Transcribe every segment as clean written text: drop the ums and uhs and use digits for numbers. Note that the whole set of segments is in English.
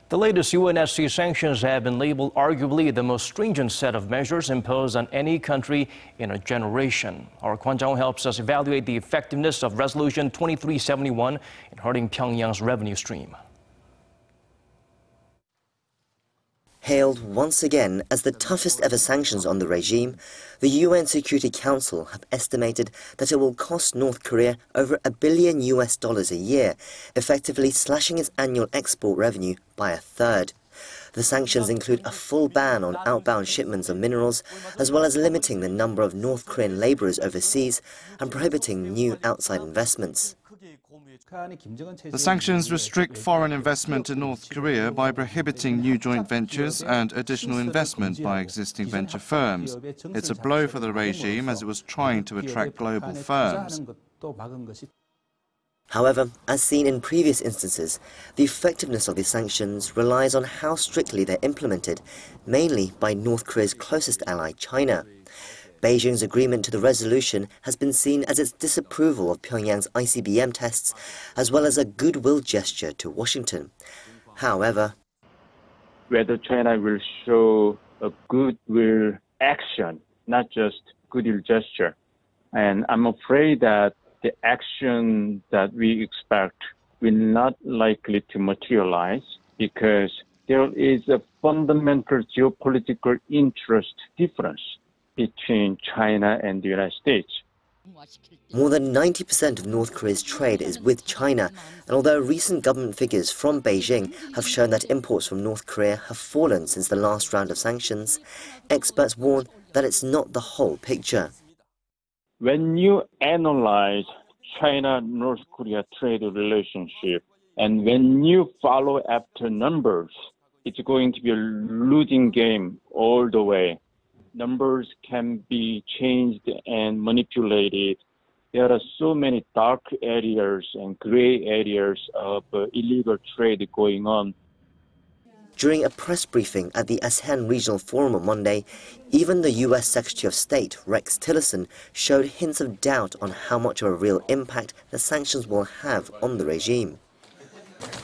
The latest UNSC sanctions have been labeled arguably the most stringent set of measures imposed on any country in a generation. Our Kwon Jang-ho helps us evaluate the effectiveness of Resolution 2371 in hurting Pyongyang's revenue stream. Hailed once again as the toughest ever sanctions on the regime, the UN Security Council have estimated that it will cost North Korea over $1 billion a year, effectively slashing its annual export revenue by a third. The sanctions include a full ban on outbound shipments of minerals, as well as limiting the number of North Korean laborers overseas and prohibiting new outside investments. The sanctions restrict foreign investment in North Korea by prohibiting new joint ventures and additional investment by existing venture firms. It's a blow for the regime as it was trying to attract global firms. However, as seen in previous instances, the effectiveness of these sanctions relies on how strictly they're implemented, mainly by North Korea's closest ally, China. Beijing's agreement to the resolution has been seen as its disapproval of Pyongyang's ICBM tests, as well as a goodwill gesture to Washington. However, whether China will show a goodwill action, not just goodwill gesture. And I'm afraid that the action that we expect will not likely to materialize because there is a fundamental geopolitical interest difference between China and the United States. More than 90% of North Korea's trade is with China, and although recent government figures from Beijing have shown that imports from North Korea have fallen since the last round of sanctions, experts warn that it's not the whole picture. When you analyze China-North Korea trade relationship, and when you follow after numbers, it's going to be a losing game all the way. Numbers can be changed and manipulated. There are so many dark areas and gray areas of illegal trade going on. During a press briefing at the ASEAN Regional Forum on Monday, even the U.S. Secretary of State, Rex Tillerson, showed hints of doubt on how much of a real impact the sanctions will have on the regime.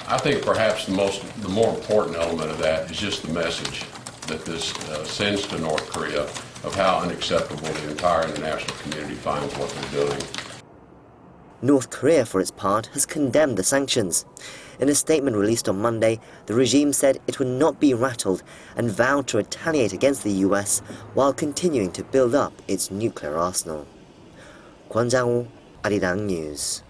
I think perhaps the more important element of that is just the message that this sends to North Korea of how unacceptable the entire international community finds what they're doing. North Korea, for its part, has condemned the sanctions. In a statement released on Monday, the regime said it would not be rattled and vowed to retaliate against the US while continuing to build up its nuclear arsenal. Kwon Jang-ho, Arirang News.